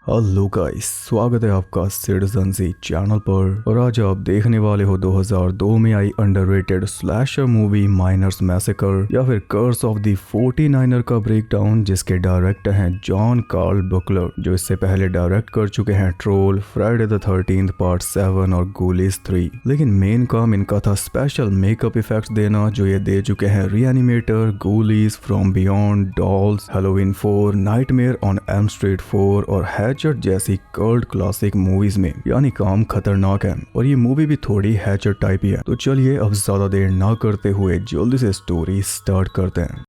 Hello guys, स्वागत है आपका सिटीजन सी चैनल पर। और आज आप देखने वाले हो 2002 में आई underrated slasher movie Miners Massacre या फिर कर्स ऑफ द 49er का ब्रेकडाउन, जिसके डायरेक्टर हैं जॉन कार्ल बुकलर, जो इससे पहले डायरेक्ट कर चुके हैं troll, Friday the 13th part 7 और गूलीज 3। लेकिन मेन काम इनका था स्पेशल मेकअप इफेक्ट्स देना, जो ये दे चुके हैं Reanimator, Ghoulies, From Beyond, Dolls, Halloween 4, Nightmare on Elm Street 4 और हैचर्ड जैसी कल्ट क्लासिक मूवीज में। यानी काम खतरनाक है और ये मूवी भी थोड़ी हैचर्ड टाइप ही है। तो चलिए अब ज्यादा देर ना करते हुए जल्दी से स्टोरी स्टार्ट करते हैं।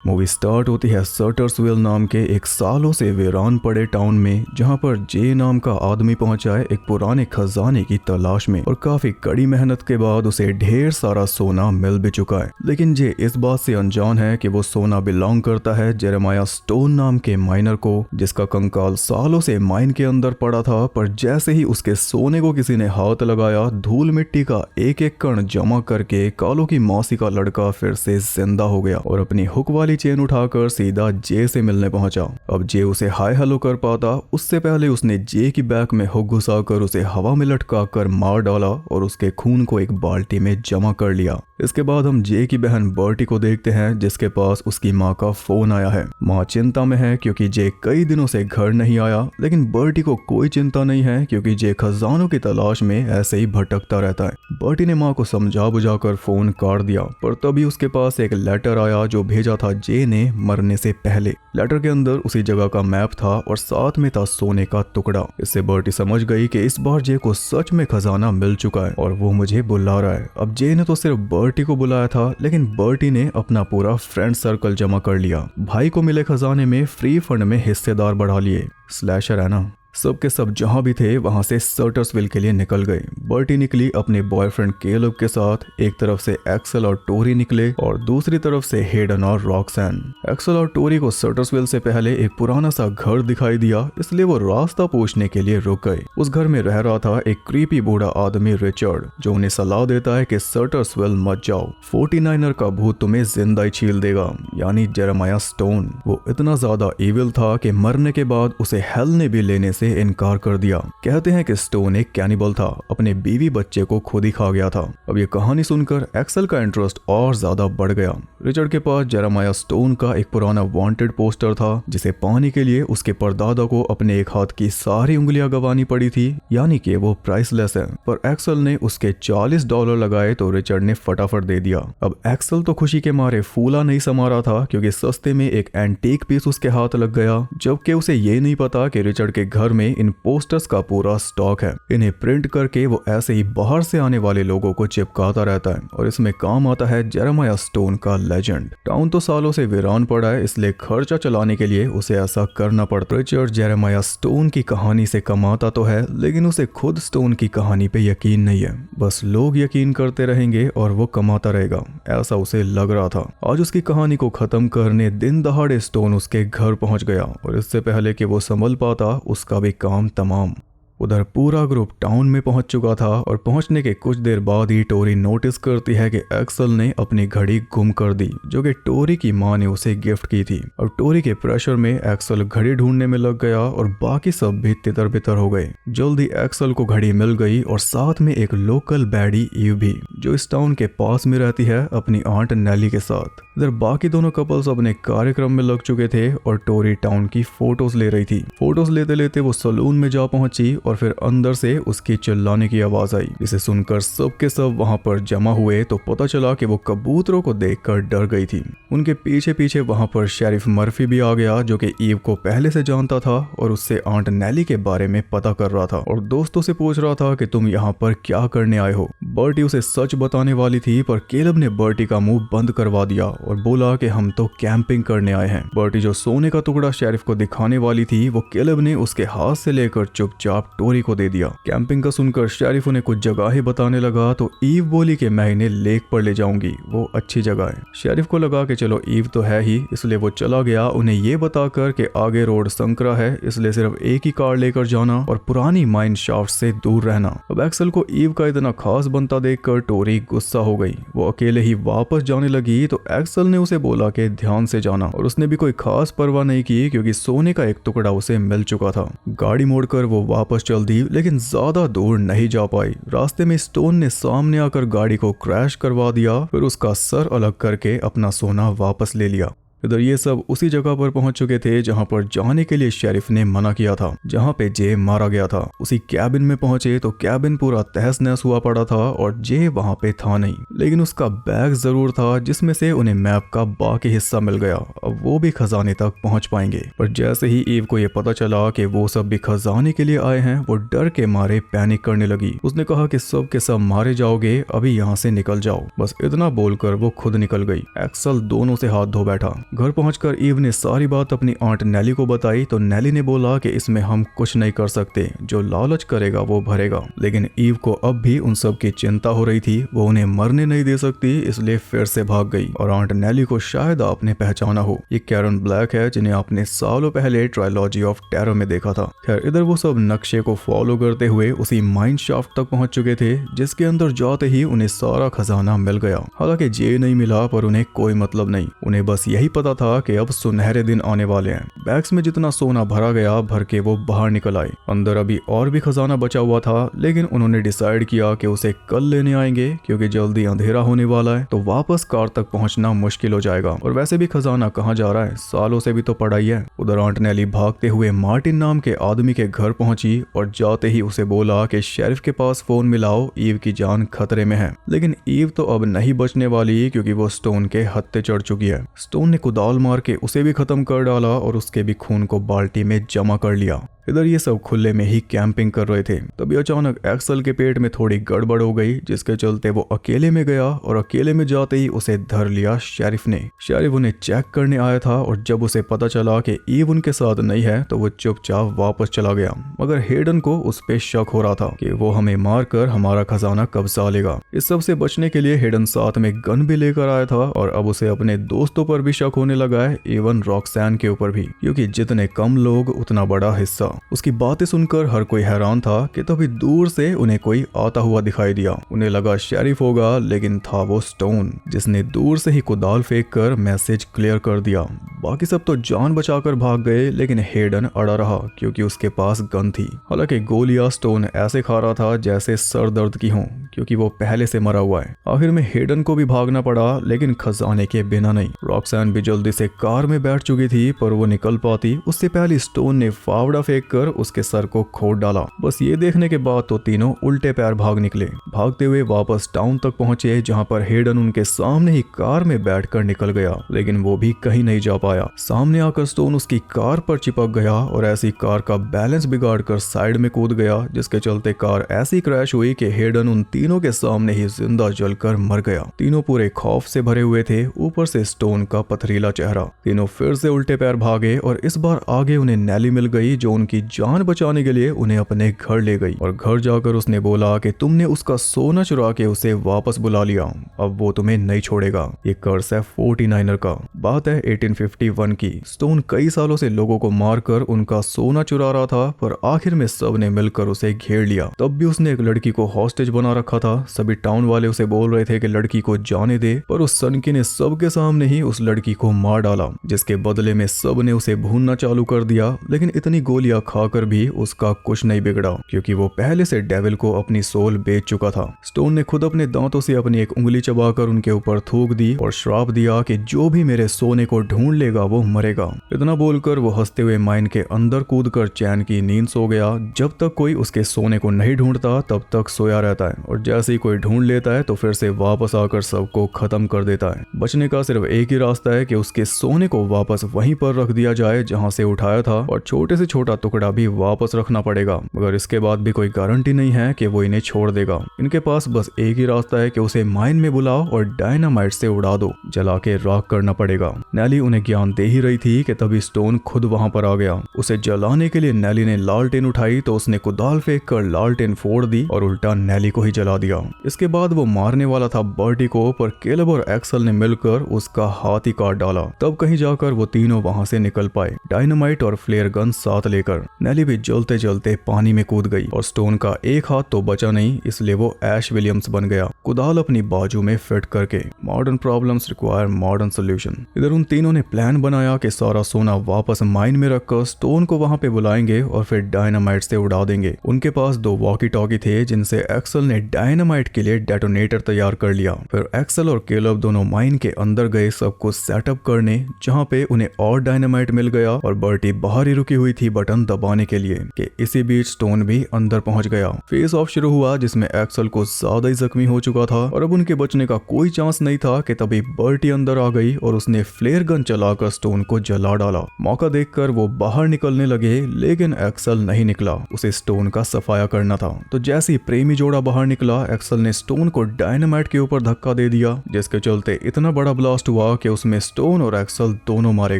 मूवी स्टार्ट होती है सर्टर्सविल नाम के एक सालों से वीरान पड़े टाउन में, जहां पर जे नाम का आदमी पहुंचा है एक पुराने खजाने की तलाश में और काफी कड़ी मेहनत के बाद उसे ढेर सारा सोना मिल भी चुका है। लेकिन जे इस बात से अनजान है कि वो सोना बिलोंग करता है जेरेमाया स्टोन नाम के माइनर को, जिसका कंकाल सालों से माइन के अंदर पड़ा था। पर जैसे ही उसके सोने को किसी ने हाथ लगाया, धूल मिट्टी का एक एक कण जमा करके कालो की मौसी का लड़का फिर से जिंदा हो गया और अपनी हुक वाली चेन उठाकर सीधा जे से मिलने पहुंचा। अब जे उसे हाय हेलो कर पाता उससे पहले उसने जे की बैक में हुक घुसाकर उसे हवा में लटका कर मार डाला और उसके खून को एक बाल्टी में जमा कर लिया। इसके बाद हम जे की बहन बर्टी को देखते हैं, जिसके पास उसकी माँ का फोन आया है। माँ चिंता में है क्योंकि जे कई दिनों से घर नहीं आया, लेकिन बर्टी को कोई चिंता नहीं है क्योंकि जे खजानों की तलाश में ऐसे ही भटकता रहता है। बर्टी ने माँ को समझा बुझाकर फोन काट दिया, पर तभी उसके पास एक लेटर आया जो भेजा था जे ने मरने से पहले। लेटर के अंदर उसी जगह का मैप था और साथ में था सोने का टुकड़ा। इससे बर्टी समझ गई कि इस बार जे को सच में खजाना मिल चुका है और वो मुझे बुला रहा है। अब जे ने तो सिर्फ बर्टी को बुलाया था, लेकिन बर्टी ने अपना पूरा फ्रेंड सर्कल जमा कर लिया। भाई को मिले खजाने में फ्री फंड में हिस्सेदार बढ़ा लिए। स्लैशर है ना। सब के सब जहां भी थे वहां से सर्टर्सविल के लिए निकल गए। बर्टी निकली अपने बॉयफ्रेंड केलब के साथ। एक तरफ से एक्सेल और टोरी निकले और दूसरी तरफ से हेडन और रॉक्सैन। एक्सेल और टोरी को सर्टर्सविल से पहले एक पुराना सा घर दिखाई दिया, इसलिए वो रास्ता पूछने के लिए रुक गए। उस घर में रह रहा था एक क्रीपी बूढ़ा आदमी रिचर्ड, जो उन्हें सलाह देता है कि सर्टर्सविल मत जाओ, 49er का भूत तुम्हें जिंदा ही छील देगा, यानी जेरेमाया स्टोन। वो इतना ज्यादा इविल था कि मरने के बाद उसे हेल ने भी लेने से इनकार कर दिया। कहते हैं कि स्टोन एक कैनिबल था, अपने बीवी बच्चे को खुद ही खा गया था। अब ये कहानी सुनकर एक्सेल का इंटरेस्ट और ज्यादा बढ़ गया। रिचर्ड के पास जेरेमाया स्टोन का एक पुराना वांटेड पोस्टर था, जिसे पाने के लिए उसके परदादा को अपने एक हाथ की सारी उंगलियां गंवानी पड़ी थी, यानी कि वो प्राइसलेस है। पर एक्सेल ने उसके $40 लगाए तो रिचर्ड ने फटाफट दे दिया। अब एक्सेल तो खुशी के मारे फूला नहीं समा रहा था क्योंकि सस्ते में एक एंटीक पीस उसके हाथ लग गया, जबकि उसे ये नहीं पता कि रिचर्ड के घर में इन पोस्टर्स का पूरा स्टॉक है। इन्हें प्रिंट करके वो ऐसे ही बाहर से आने वाले लोगों को चिपकाता रहता है और इसमें काम आता है जेरेमाया स्टोन का लेजेंड। टाउन तो सालों से वीरान पड़ा है, इसलिए खर्चा चलाने के लिए उसे ऐसा करना पड़ता। रिचर्ड जेरेमाया स्टोन की कहानी से कमाता तो है, लेकिन उसे खुद स्टोन की कहानी पे यकीन नहीं है। बस लोग यकीन करते रहेंगे और वो कमाता रहेगा, ऐसा उसे लग रहा था। आज उसकी कहानी को खत्म करने दिन दहाड़े स्टोन उसके घर पहुंच गया और इससे पहले कि वो संभल पाता उसका भी काम तमाम। उधर पूरा ग्रुप टाउन में पहुंच चुका था और पहुंचने के कुछ देर बाद ही टोरी नोटिस करती है कि एक्सेल ने अपनी घड़ी गुम कर दी, जो कि टोरी की मां ने उसे गिफ्ट की थी। और टोरी के प्रेशर में एक्सेल घड़ी ढूंढने में लग गया और बाकी सब भी तितर बितर हो गए। जल्दी एक्सेल को घड़ी मिल गई और साथ में एक लोकल बैडी ईव भी, जो इस टाउन के पास में रहती है अपनी आंट नेली के साथ। इधर बाकी दोनों कपल्स अपने कार्यक्रम में लग चुके थे और टोरी टाउन की फोटोज ले रही थी। फोटोज लेते लेते वो सलून में जा पहुंची और फिर अंदर से उसकी चिल्लाने की आवाज आई, जिसे सुनकर सब के सब वहां पर जमा हुए तो पता चला कि वो कबूतरों को देखकर डर गई थी। उनके पीछे पीछे वहां पर शेरिफ मर्फी भी आ गया, जो कि ईव को पहले से जानता था और उससे आंट नेली के बारे में पता कर रहा था और दोस्तों से पूछ रहा था कि तुम यहाँ पर क्या करने आए हो। बर्टी उसे सच बताने वाली थी, पर केलब ने बर्टी का मुंह बंद करवा दिया और बोला कि हम तो कैंपिंग करने आए हैं। बर्टी जो सोने का टुकड़ा शेरिफ को दिखाने वाली थी, वो केलब ने उसके हाथ से लेकर चुपचाप टोरी को दे दिया। कैंपिंग का सुनकर शेरिफ उन्हें कुछ जगह बताने लगा तो ईव बोली कि मैं इन्हें लेक पर ले जाऊंगी, वो अच्छी जगह है। शेरिफ को लगा कि चलो ईव तो है ही, इसलिए वो चला गया उन्हें ये बताकर कि आगे रोड संकरा है, इसलिए सिर्फ एक ही कार लेकर जाना और पुरानी माइन शाफ्ट से दूर रहना। अब एक्सेल को ईव का इतना खास बंदा बनता देखकर टोरी गुस्सा हो गई। वो अकेले ही वापस जाने लगी तो एक्सल ने उसे बोला कि ध्यान से जाना, और उसने भी कोई खास परवाह नहीं की क्योंकि सोने का एक टुकड़ा उसे मिल चुका था। गाड़ी मोड़कर वो वापस चल दी लेकिन ज्यादा दूर नहीं जा पाई। रास्ते में स्टोन ने सामने आकर गाड़ी को क्रैश करवा दिया, फिर उसका सर अलग करके अपना सोना वापस ले लिया। इधर ये सब उसी जगह पर पहुंच चुके थे जहां पर जाने के लिए शेरिफ ने मना किया था, जहां पे जे मारा गया था। उसी कैबिन में पहुंचे तो कैबिन पूरा तहस नहस हुआ पड़ा था और जे वहां पे था नहीं, लेकिन उसका बैग जरूर था जिसमें से उन्हें मैप का बाकी हिस्सा मिल गया। अब वो भी खजाने तक पहुंच पाएंगे। पर जैसे ही ईव को ये पता चला कि वो सब भी खजाने के लिए आए हैं, वो डर के मारे पैनिक करने लगी। उसने कहा कि सब के सब मारे जाओगे, अभी यहाँ से निकल जाओ। बस इतना बोलकर वो खुद निकल गई। एक्सल दोनों से हाथ धो बैठा। घर पहुंचकर ईव ने सारी बात अपनी आंट नेली को बताई तो नेली ने बोला कि इसमें हम कुछ नहीं कर सकते, जो लालच करेगा वो भरेगा। लेकिन ईव को अब भी उन सब की चिंता हो रही थी। वो उन्हें मरने नहीं दे सकती, इसलिए फिर से भाग गई। और आंट नेली को शायद आपने पहचाना हो, ये कैरन ब्लैक है जिन्हें आपने सालों पहले ट्रायलॉजी ऑफ टेरर में देखा था। खैर इधर वो सब नक्शे को फॉलो करते हुए उसी माइन शाफ्ट तक पहुंच चुके थे, जिसके अंदर जाते ही उन्हें सारा खजाना मिल गया। हालांकि जे नहीं मिला, पर उन्हें कोई मतलब नहीं। उन्हें बस यही पता था कि अब सुनहरे दिन आने वाले हैं। बैग्स में जितना सोना भरा गया, भर के वो बाहर निकल आए। अंदर अभी और भी खजाना बचा हुआ था, लेकिन उन्होंने डिसाइड किया कि उसे कल लेने आएंगे क्योंकि जल्दी अंधेरा होने वाला है, तो वापस कार तक पहुंचना मुश्किल हो जाएगा। और वैसे भी खजाना कहाँ जा रहा है, सालों से भी तो पड़ा ही है। उधर आंट नेली भागते हुए मार्टिन नाम के आदमी के घर पहुंची और जाते ही उसे बोला कि शेरिफ के पास फोन मिलाओ, ईव की जान खतरे में है। लेकिन ईव तो अब नहीं बचने वाली क्योंकि वो स्टोन के हत्थे चढ़ चुकी है। स्टोन ने कुदाल मार के उसे भी खत्म कर डाला और उसके भी खून को बाल्टी में जमा कर लिया। इधर ये सब खुले में ही कैंपिंग कर रहे थे। तभी अचानक एक्सल के पेट में थोड़ी गड़बड़ हो गई, जिसके चलते वो अकेले में गया और अकेले में जाते ही उसे धर लिया शेरिफ ने। शेरिफ उन्हें चेक करने आया था और जब उसे पता चला कि ईव उनके साथ नहीं है तो वो चुपचाप वापस चला गया। मगर हेडन को उस पे शक हो रहा था कि वो हमें मारकर हमारा खजाना कब्जा लेगा। इस सब से बचने के लिए हेडन साथ में गन भी लेकर आया था और अब उसे अपने दोस्तों पर भी शक होने लगा है, इवन रॉक्सैन के ऊपर भी, क्योंकि जितने कम लोग उतना बड़ा हिस्सा। उसकी बातें सुनकर हर कोई हैरान था कि तभी दूर से उन्हें कोई आता हुआ दिखाई दिया। उन्हें लगा शेरिफ होगा, लेकिन था वो स्टोन, जिसने दूर से ही कुदाल फेंक कर मैसेज क्लियर कर दिया। बाकी सब तो जान बचाकर भाग गए, लेकिन हेडन अड़ा रहा क्योंकि उसके पास गन थी। हालांकि गोलियां स्टोन ऐसे खा रहा था जैसे सर दर्द की हों, क्योंकि वो पहले से मरा हुआ है। आखिर में हेडन को भी भागना पड़ा, लेकिन खजाने के बिना नहीं। रॉक्सैन भी जल्दी से कार में बैठ चुकी थी, पर वो निकल पाती उससे पहले स्टोन ने फावड़ा फेंक कर उसके सर को खोद डाला। बस ये देखने के बाद तो तीनों उल्टे पैर भाग निकले। भागते हुए वापस टाउन तक पहुंचे, जहां पर हेडन उनके सामने ही कार में बैठकर निकल गया, लेकिन वो भी कहीं नहीं जा पाया। सामने आकर स्टोन उसकी कार पर चिपक गया और ऐसी कार का बैलेंस बिगाड़कर साइड में कूद गया, जिसके चलते कार ऐसी क्रैश हुई कि हेडन उन तीनों के सामने ही जिंदा जलकर मर गया। तीनों पूरे खौफ से भरे हुए थे, ऊपर से स्टोन का पथरीला चेहरा। तीनों फिर से उल्टे पैर भागे और इस बार आगे उन्हें नेली मिल गई, जो उनकी जान बचाने के लिए उन्हें अपने घर ले गई। और घर जाकर उसने बोला कि तुमने उसका सोना चुरा के उसे वापस बुला लिया, अब वो तुम्हें नहीं छोड़ेगा। ये कर्स है 49er का। बात है 1851 की। स्टोन कई सालों से लोगों को मारकर उनका सोना चुरा रहा था, पर आखिर में सब ने मिलकर उसे घेर लिया। तब भी उसने एक लड़की को हॉस्टेज बना रखा था। सभी टाउन वाले उसे बोल रहे थे कि लड़की को जाने दे, पर उस सनकी ने सबके सामने ही उस लड़की को मार डाला, जिसके बदले में सब ने उसे भूनना चालू कर दिया। लेकिन इतनी गोलियां खाकर भी उसका कुछ नहीं बिगड़ा, क्योंकि वो पहले से डेविल को अपनी सोल बेच चुका था। स्टोन ने खुद अपने दांतों से अपनी एक उंगली चबाकर उनके ऊपर थूक दी और श्राप दिया कि जो भी मेरे सोने को ढूंढ लेगा वो मरेगा। इतना बोलकर वो हंसते हुए माइन के अंदर कूदकर चैन की नींद सो गया। जब तक कोई उसके सोने को नहीं ढूंढता तब तक सोया रहता है, और जैसे ही कोई ढूंढ लेता है तो फिर से वापस आकर सबको खत्म कर देता है। बचने का सिर्फ एक ही रास्ता है कि उसके सोने को वापस वहीं पर रख दिया जाए जहां से उठाया था, और छोटे से छोटा टुकड़ा भी वापस रखना पड़ेगा। मगर इसके बाद भी कोई गारंटी नहीं है कि वो इन्हें छोड़ देगा। इनके पास बस एक ही रास्ता है कि उसे माइन में बुलाओ और डायनामाइट से उड़ा दो, जला के राख करना पड़ेगा। नेली उन्हें ज्ञान दे ही रही थी कि तभी स्टोन खुद वहां पर आ गया। उसे जलाने के लिए नेली ने लालटेन उठाई तो उसने कुदाल फेंक कर लालटेन फोड़ दी और उल्टा नेली को ही जला जला दिया। इसके बाद वो मारने वाला था बर्टी को, पर केलब और एक्सल ने मिलकर उसका हाथ ही काट डाला। तब कहीं जाकर वो तीनों वहां से निकल पाए, डायनामाइट और फ्लेयर गन साथ लेकर। नेली भी जलते जलते पानी में कूद गई और स्टोन का एक हाथ तो बचा नहीं, इसलिए वो ऐश विलियम्स बन गया, कुदाल अपनी बाजू में फिट करके। Modern problems require modern solution. इधर उन तीनों ने प्लान बनाया कि सारा सोना वापस माइन में रखकर स्टोन को वहां पे बुलाएंगे और फिर डायनामाइट से उड़ा देंगे। उनके पास 2 वॉकी टॉकी थे जिनसे एक्सल ने डायनामाइट के लिए डेटोनेटर तैयार कर लिया। फिर एक्सल और केलब दोनों माइन के अंदर गए सब कुछ सेटअप करने, जहाँ पे उन्हें और डायनामाइट मिल गया और बर्टी बाहर ही रुकी हुई थी बटन दबाने के लिए कि इसी बीच स्टोन भी अंदर पहुंच गया। फेस ऑफ शुरू हुआ जिसमें एक्सल को ज्यादा ही जख्मी हो चुका था और अब उनके बचने का कोई चांस नहीं था कि तभी बर्टी अंदर आ गई और उसने फ्लेयर गन चलाकर स्टोन को जला डाला। मौका देखकर वो बाहर निकलने लगे, लेकिन एक्सल नहीं निकला, उसे स्टोन का सफाया करना था। तो जैसे ही प्रेमी जोड़ा बाहर निकला, एक्सल ने स्टोन को डायनामाइट के ऊपर धक्का दे दिया, जिसके चलते इतना बड़ा ब्लास्ट हुआ कि उसमें स्टोन और एक्सल दोनों मारे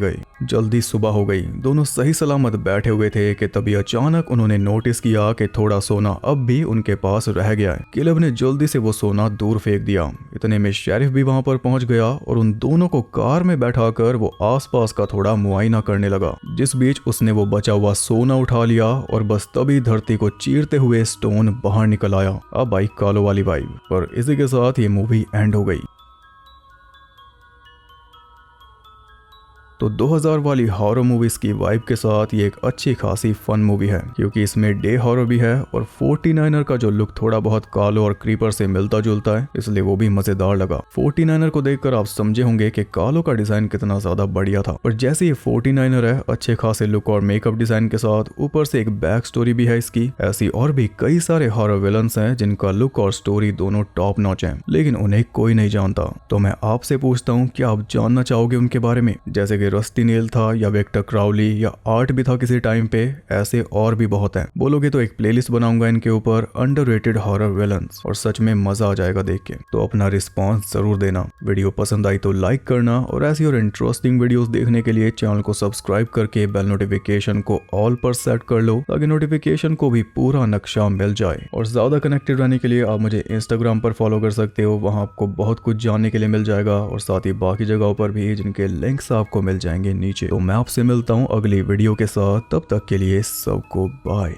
गए। जल्दी सुबह हो गई, दोनों सही सलामत बैठे हुए थे कि तभी अचानक उन्होंने नोटिस किया कि थोड़ा सोना अब भी उनके पास रह गया है। केलब ने जल्दी से वो सोना दूर फेंक दिया। इतने में शेरिफ भी वहां पर पहुंच गया और उन दोनों को कार में बैठाकर वो आसपास का थोड़ा मुआयना करने लगा। जिस बीच उसने वो बचा हुआ सोना उठा लिया और बस तभी धरती को चीरते हुए स्टोन बाहर निकल आया। अब आई कालो वाली वाइब। और इसी के साथ ये मूवी एंड हो गई। तो 2000 वाली हॉरर मूवीज की वाइब के साथ ये एक अच्छी खासी फन मूवी है, क्योंकि इसमें डे हॉरर भी है और 49er का जो लुक थोड़ा बहुत कालो और क्रीपर से मिलता जुलता है, इसलिए वो भी मजेदार लगा। 49er को देखकर आप समझे होंगे कि कालो का डिजाइन कितना ज्यादा बढ़िया था। और जैसे ये 49er है, अच्छे खासे लुक और मेकअप डिजाइन के साथ, ऊपर से एक बैक स्टोरी भी है इसकी। ऐसी और भी कई सारे हॉरर विलन्स हैं जिनका लुक और स्टोरी दोनों टॉप नॉच है, लेकिन उन्हें कोई नहीं जानता। तो मैं आपसे पूछता हूँ, क्या आप जानना चाहोगे उनके बारे में? जैसे रस्टी नेल था या विक्टर क्राउली या आर्ट भी था किसी टाइम पे, ऐसे और भी बहुत हैं। बोलोगे तो एक प्लेलिस्ट बनाऊंगा इनके ऊपर, अंडररेटेड हॉरर विलन्स, और सच में मजा आ जाएगा देख के। तो अपना रिस्पॉन्स जरूर देना। वीडियो पसंद आई तो लाइक करना और ऐसी और इंटरेस्टिंग वीडियोस देखने के लिए चैनल को सब्सक्राइब करके बेल नोटिफिकेशन को ऑल पर सेट कर लो, ताकि नोटिफिकेशन को भी पूरा नक्शा मिल जाए। और ज्यादा कनेक्टेड रहने के लिए आप मुझे इंस्टाग्राम पर फॉलो कर सकते हो, वहां आपको बहुत कुछ जानने के लिए मिल जाएगा, और साथ ही बाकी जगहों पर भी जिनके लिंक्स आपको मिल जाएंगे नीचे। तो मैं आपसे मिलता हूँ अगली वीडियो के साथ, तब तक के लिए सबको बाय।